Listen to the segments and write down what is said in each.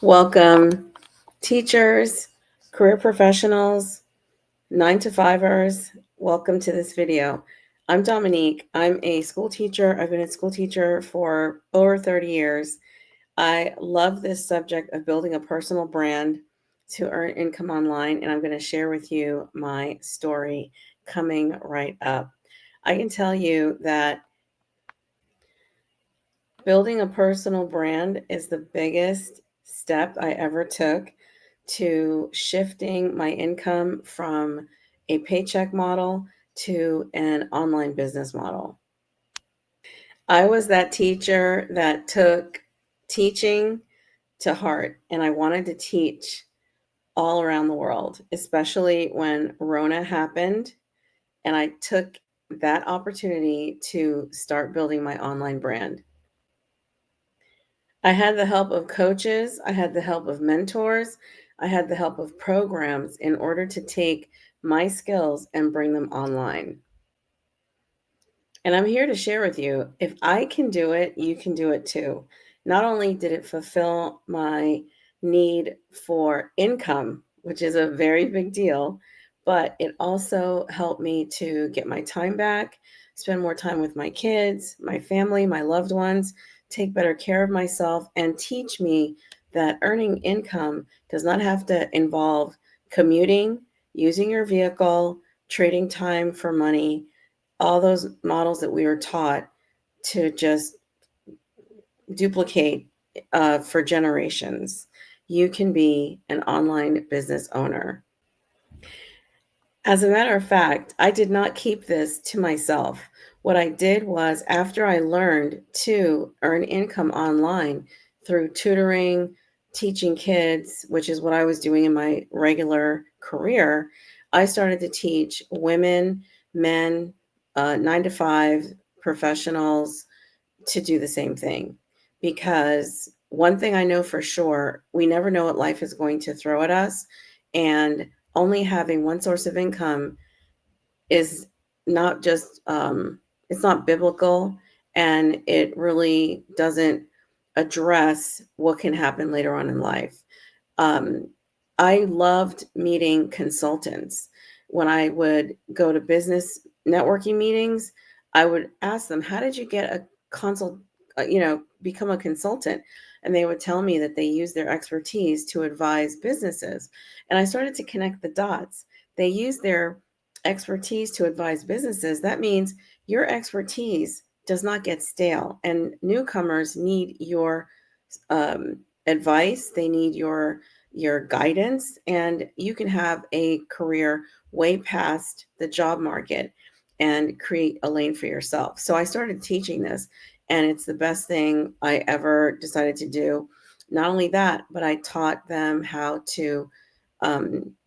Welcome, teachers, career professionals, 9 to 5ers. Welcome to this video. I'm Dominique. I'm a school teacher. I've been a school teacher for over 30 years. I love this subject of building a personal brand to earn income online, and I'm going to share with you my story coming right up. I can tell you that building a personal brand is the biggest step I ever took to shifting my income from a paycheck model to an online business model. I was that teacher that took teaching to heart, and I wanted to teach all around the world, especially when Rona happened. And I took that opportunity to start building my online brand. I had the help of coaches, I had the help of mentors, I had the help of programs in order to take my skills and bring them online. And I'm here to share with you, if I can do it, you can do it too. Not only did it fulfill my need for income, which is a very big deal, but it also helped me to get my time back, spend more time with my kids, my family, my loved ones, take better care of myself, and teach me that earning income does not have to involve commuting, using your vehicle, trading time for money, all those models that we were taught to just duplicate for generations. You can be an online business owner. As a matter of fact, I did not keep this to myself. What I did was, after I learned to earn income online through tutoring, teaching kids, which is what I was doing in my regular career, I started to teach women, men, 9 to 5 professionals to do the same thing. Because one thing I know for sure, we never know what life is going to throw at us. And only having one source of income is not just, it's not biblical, and it really doesn't address what can happen later on in life. Um, I loved meeting consultants. When I would go to business networking meetings, I would ask them, "How did you get a consult? Become a consultant?" And they would tell me that they use their expertise to advise businesses. And I started to connect the dots. They use their expertise to advise businesses. That means your expertise does not get stale, and newcomers need your advice. They need your guidance, and you can have a career way past the job market and create a lane for yourself. So I started teaching this, and it's the best thing I ever decided to do. Not only that, but I taught them how to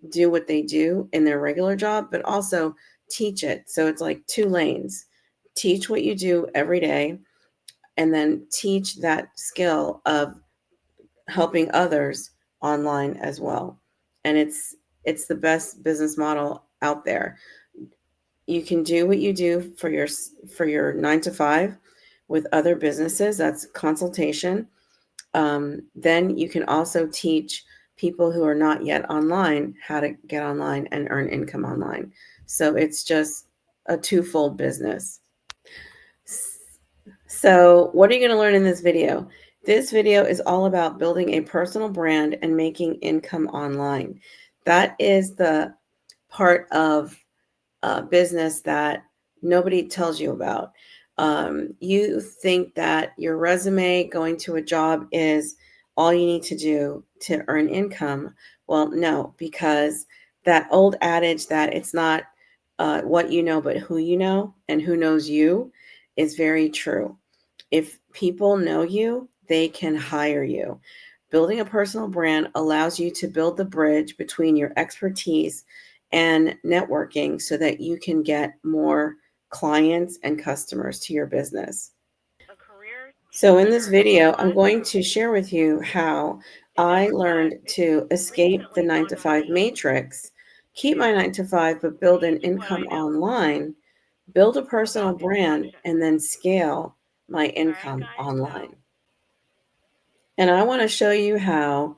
do what they do in their regular job, but also teach it. So it's like two lanes: teach what you do every day, and then teach that skill of helping others online as well. And it's the best business model out there. You can do what you do for your 9 to 5 with other businesses. That's consultation. Then you can also teach people who are not yet online how to get online and earn income online. So it's just a twofold business. So, what are you going to learn in this video? This video is all about building a personal brand and making income online. That is the part of business that nobody tells you about. You think that your resume, going to a job, is all you need to do to earn income. Well, no, because that old adage that it's not what you know, but who you know, and who knows you, is very true. If people know you, they can hire you. Building a personal brand allows you to build the bridge between your expertise and networking so that you can get more clients and customers to your business. So, in this video, I'm going to share with you how I learned to escape the 9 to 5 matrix, keep my 9 to 5, but build an income online, build a personal brand, and then scale my income online. And I want to show you how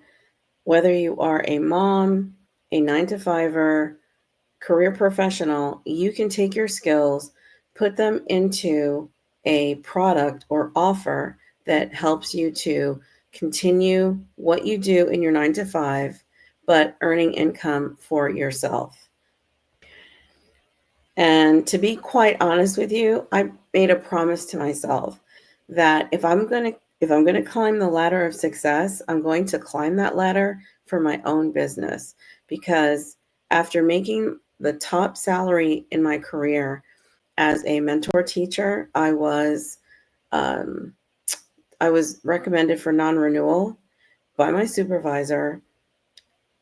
Whether you are a mom, a 9 to 5er, career professional, you can take your skills, put them into a product or offer that helps you to continue what you do in your 9 to 5, but earning income for yourself. And to be quite honest with you, I made a promise to myself that if I'm going to climb the ladder of success, I'm going to climb that ladder for my own business, because after making the top salary in my career as a mentor teacher, um, I was recommended for non-renewal by my supervisor,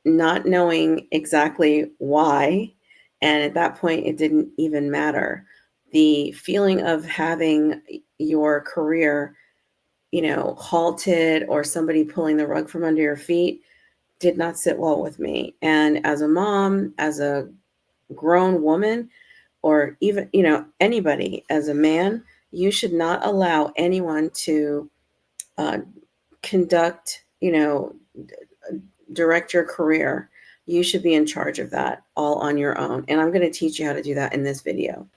not knowing exactly why. And at that point, it didn't even matter. The feeling of having your career, halted, or somebody pulling the rug from under your feet, did not sit well with me. And as a mom, as a grown woman, or even, anybody, as a man, you should not allow anyone to uh, conduct, direct your career. You should be in charge of that all on your own. And I'm going to teach you how to do that in this video.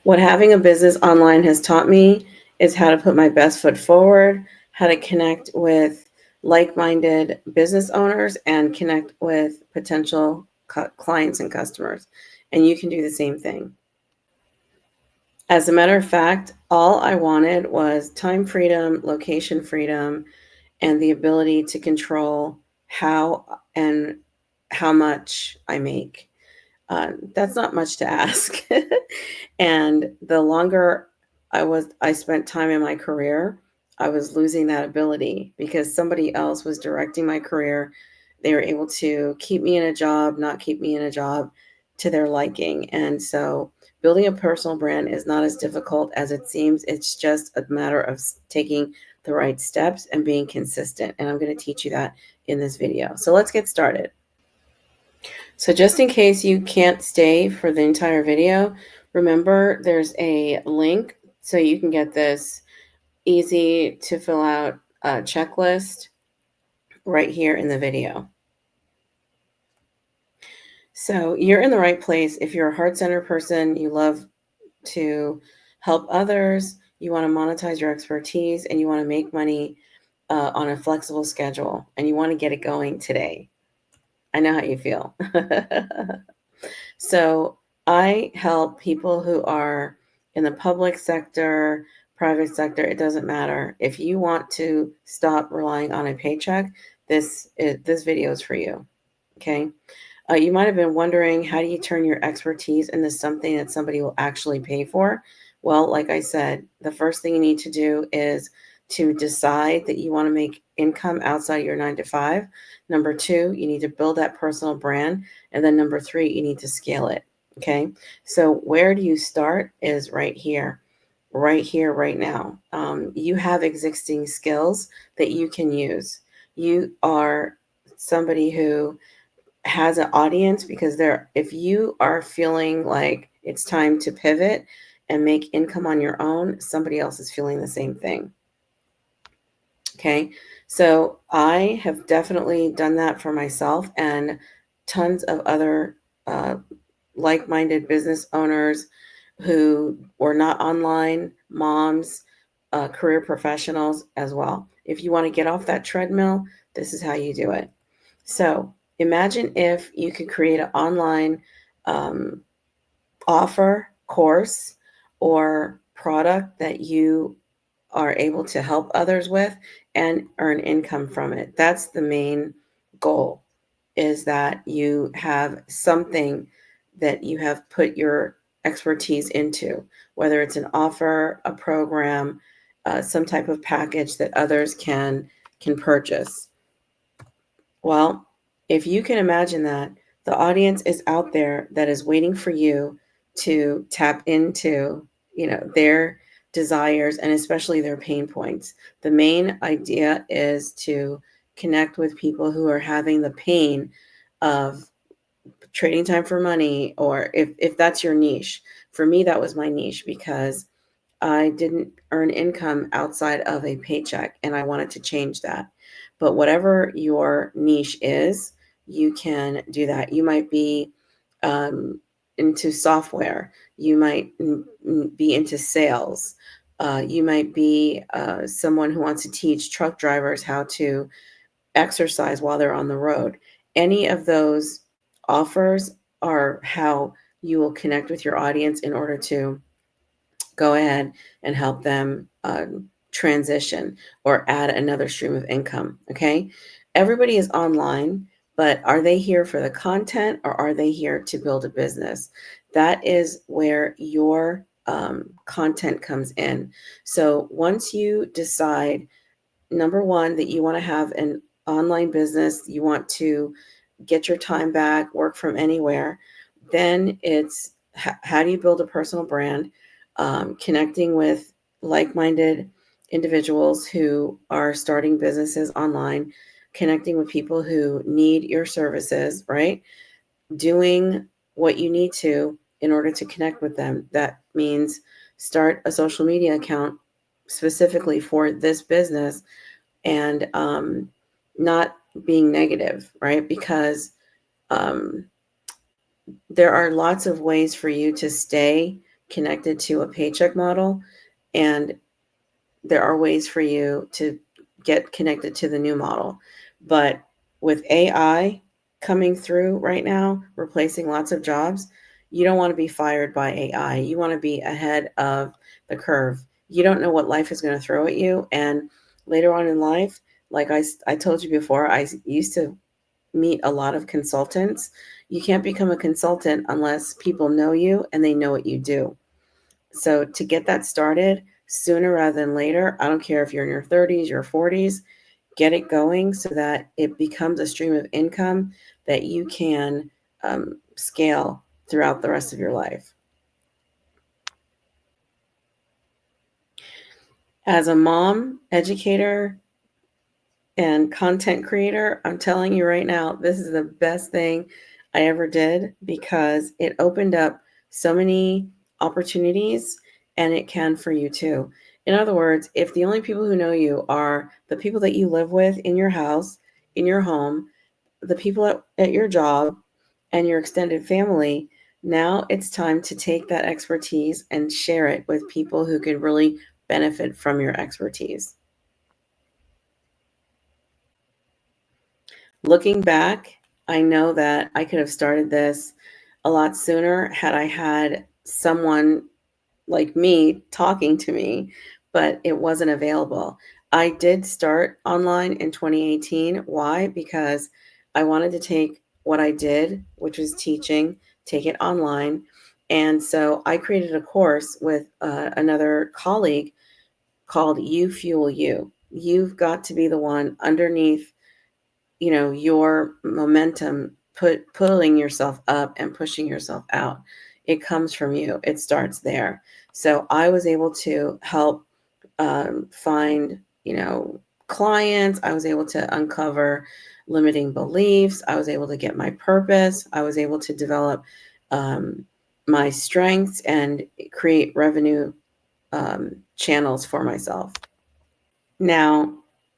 What having a business online has taught me is how to put my best foot forward, how to connect with like-minded business owners, and connect with potential clients and customers. And you can do the same thing. As a matter of fact, all I wanted was time freedom, location freedom, and the ability to control how and how much I make. That's not much to ask. And the longer I spent time in my career, I was losing that ability because somebody else was directing my career. They were able to keep me in a job, not keep me in a job to their liking. And so building a personal brand is not as difficult as it seems. It's just a matter of taking the right steps and being consistent. And I'm going to teach you that in this video. So let's get started. So just in case you can't stay for the entire video, remember there's a link so you can get this easy to fill out checklist right here in the video. So you're in the right place. If you're a heart-centered person, you love to help others, you want to monetize your expertise, and you want to make money on a flexible schedule, and you want to get it going today. I know how you feel. So I help people who are in the public sector, private sector, it doesn't matter. If you want to stop relying on a paycheck, this video is for you. Okay. You might have been wondering, how do you turn your expertise into something that somebody will actually pay for? Well, like I said, the first thing you need to do is to decide that you want to make income outside your 9 to 5. Number 2, you need to build that personal brand. And then number 3, you need to scale it. Okay. So where do you start is right here, right now. You have existing skills that you can use. You are somebody who has an audience, because if you are feeling like it's time to pivot and make income on your own, somebody else is feeling the same thing. Okay. So I have definitely done that for myself and tons of other like-minded business owners who were not online, moms, career professionals as well. If you want to get off that treadmill, this is how you do it. So imagine if you could create an online offer, course, or product that you are able to help others with and earn income from it. That's the main goal, is that you have something that you have put your expertise into, whether it's an offer, a program, some type of package that others can purchase. Well, if you can imagine that, the audience is out there that is waiting for you to tap into, their desires and especially their pain points. The main idea is to connect with people who are having the pain of trading time for money, or if that's your niche. For me, that was my niche, because I didn't earn income outside of a paycheck, and I wanted to change that. But whatever your niche is, you can do that. You might be into software, you might be into sales, you might be someone who wants to teach truck drivers how to exercise while they're on the road. Any of those offers are how you will connect with your audience in order to go ahead and help them transition or add another stream of income. Okay. Everybody is online, but are they here for the content or are they here to build a business? That is where your content comes in. So once you decide, number one, that you want to have an online business, you want to get your time back, work from anywhere, then it's how do you build a personal brand, connecting with like minded individuals who are starting businesses online, connecting with people who need your services, right? Doing what you need to in order to connect with them. That means start a social media account specifically for this business, and not being negative, right? Because um, there are lots of ways for you to stay connected to a paycheck model, and there are ways for you to get connected to the new model. But with AI coming through right now, replacing lots of jobs, you don't want to be fired by AI. You want to be ahead of the curve. You don't know what life is going to throw at you. And later on in life, like I told you before, I used to meet a lot of consultants. You can't become a consultant unless people know you and they know what you do. So to get that started sooner rather than later, I don't care if you're in your 30s, your 40s, get it going so that it becomes a stream of income that you can scale throughout the rest of your life. As a mom, educator, and content creator, I'm telling you right now, this is the best thing I ever did because it opened up so many opportunities, and it can for you too. In other words, if the only people who know you are the people that you live with in your house, in your home, the people at your job, and your extended family, now it's time to take that expertise and share it with people who can really benefit from your expertise. Looking back, I know that I could have started this a lot sooner had I had someone like me talking to me, but it wasn't available. I did start online in 2018. Why? Because I wanted to take what I did, which was teaching, take it online. And so I created a course with another colleague called You Fuel You. You've got to be the one underneath, your momentum, pulling yourself up and pushing yourself out. It comes from you. It starts there. So I was able to help find, clients. I was able to uncover limiting beliefs. I was able to get my purpose. I was able to develop um, my strengths and create revenue channels for myself. Now,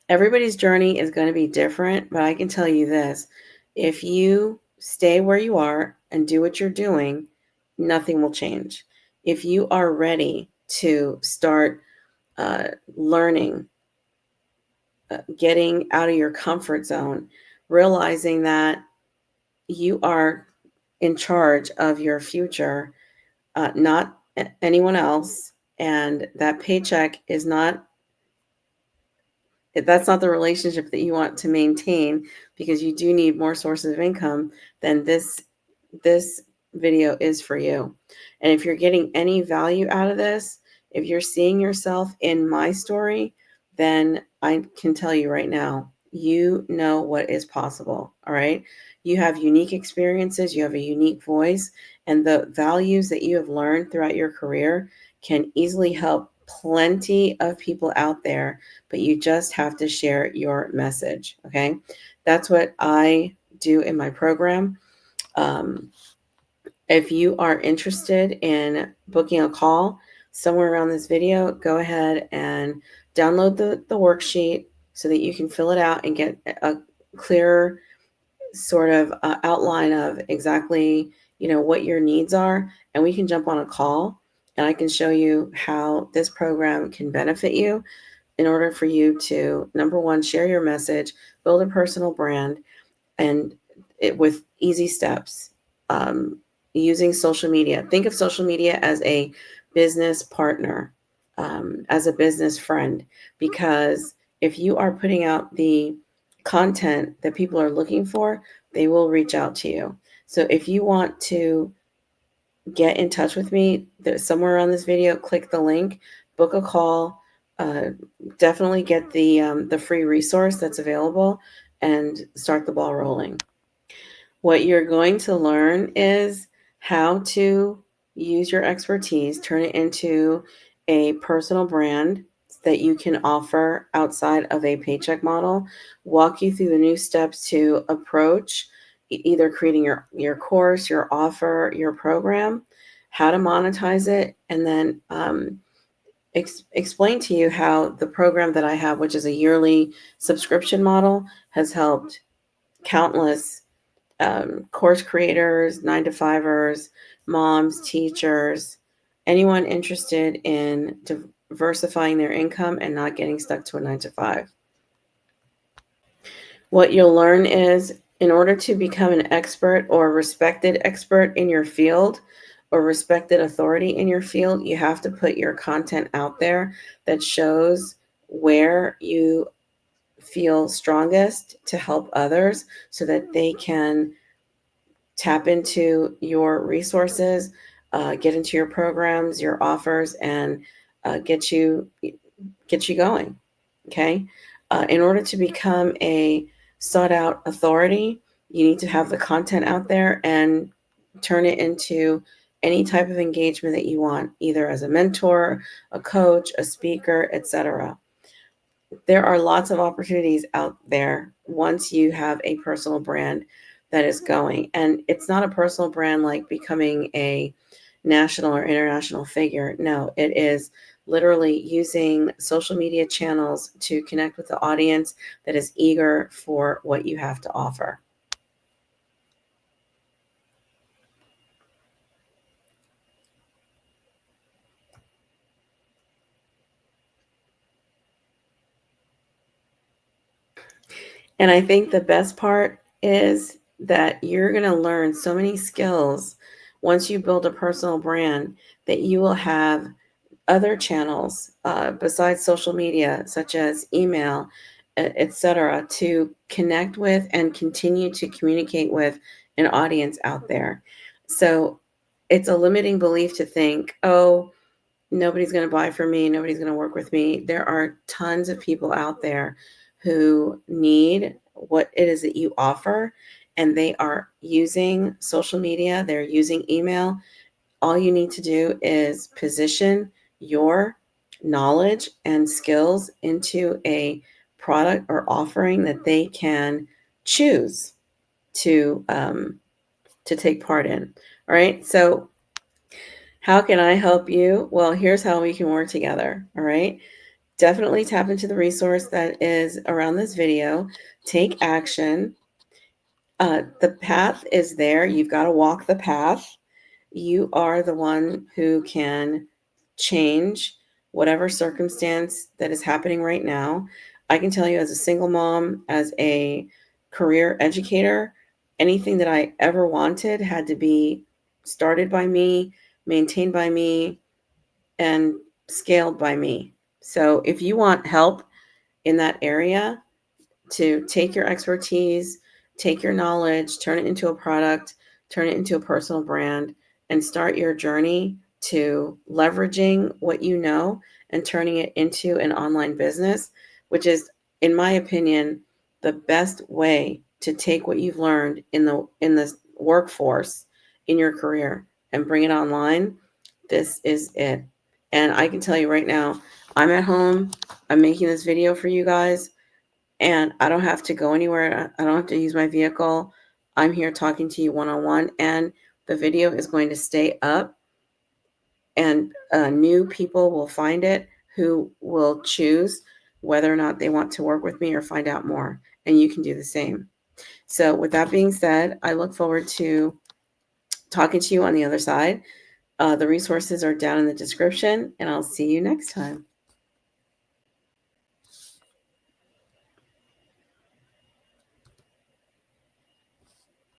everybody's journey is going to be different, but I can tell you this: if you stay where you are and do what you're doing, nothing will change. If you are ready to start learning, getting out of your comfort zone, realizing that you are in charge of your future, not anyone else, and that paycheck is not, if that's not the relationship that you want to maintain, because you do need more sources of income, then this video is for you. And if you're getting any value out of this, if you're seeing yourself in my story, then I can tell you right now, you know what is possible. All right. You have unique experiences, you have a unique voice, and the values that you have learned throughout your career can easily help plenty of people out there, but you just have to share your message. Okay. That's what I do in my program. Um, if you are interested in booking a call, somewhere around this video, go ahead and download the worksheet so that you can fill it out and get a clearer sort of outline of exactly, what your needs are. And we can jump on a call and I can show you how this program can benefit you in order for you to, number one, share your message, build a personal brand, and with easy steps, using social media. Think of social media as a business partner, as a business friend, because if you are putting out the content that people are looking for, they will reach out to you. So if you want to get in touch with me, there's somewhere on this video, click the link, book a call, uh, definitely get the free resource that's available and start the ball rolling. What you're going to learn is how to use your expertise, turn it into a personal brand that you can offer outside of a paycheck model, walk you through the new steps to approach either creating your course, your offer, your program, how to monetize it, and then explain to you how the program that I have, which is a yearly subscription model, has helped countless course creators, 9-to-5ers, moms, teachers, anyone interested in diversifying their income and not getting stuck to a 9-to-5. What you'll learn is in order to become an expert or respected expert in your field or respected authority in your field, you have to put your content out there that shows where you feel strongest to help others so that they can tap into your resources, get into your programs, your offers, and get you going. Okay. In order to become a sought out authority, you need to have the content out there and turn it into any type of engagement that you want, either as a mentor, a coach, a speaker, etc. There are lots of opportunities out there once you have a personal brand that is going. And it's not a personal brand like becoming a national or international figure. No, it is literally using social media channels to connect with the audience that is eager for what you have to offer. And I think the best part is that you're going to learn so many skills once you build a personal brand that you will have other channels besides social media, such as email, etc., to connect with and continue to communicate with an audience out there. So it's a limiting belief to think, oh, nobody's going to buy from me, nobody's going to work with me. There are tons of people out there who need what it is that you offer, and they are using social media, they're using email. All you need to do is position your knowledge and skills into a product or offering that they can choose to take part in. All right. So how can I help you? Well, here's how we can work together. All right. Definitely tap into the resource that is around this video. Take action. The path is there. You've got to walk the path. You are the one who can change whatever circumstance that is happening right now. I can tell you, as a single mom, as a career educator, anything that I ever wanted had to be started by me, maintained by me, and scaled by me. So if you want help in that area, to take your expertise, take your knowledge, turn it into a product, turn it into a personal brand, and start your journey to leveraging what you know and turning it into an online business, which is, in my opinion, the best way to take what you've learned in the workforce in your career and bring it online. This is it. And I can tell you right now, I'm at home. I'm making this video for you guys, and I don't have to go anywhere. I don't have to use my vehicle. I'm here talking to you one-on-one, and the video is going to stay up and new people will find it who will choose whether or not they want to work with me or find out more. And you can do the same. So with that being said, I look forward to talking to you on the other side. The resources are down in the description, and I'll see you next time.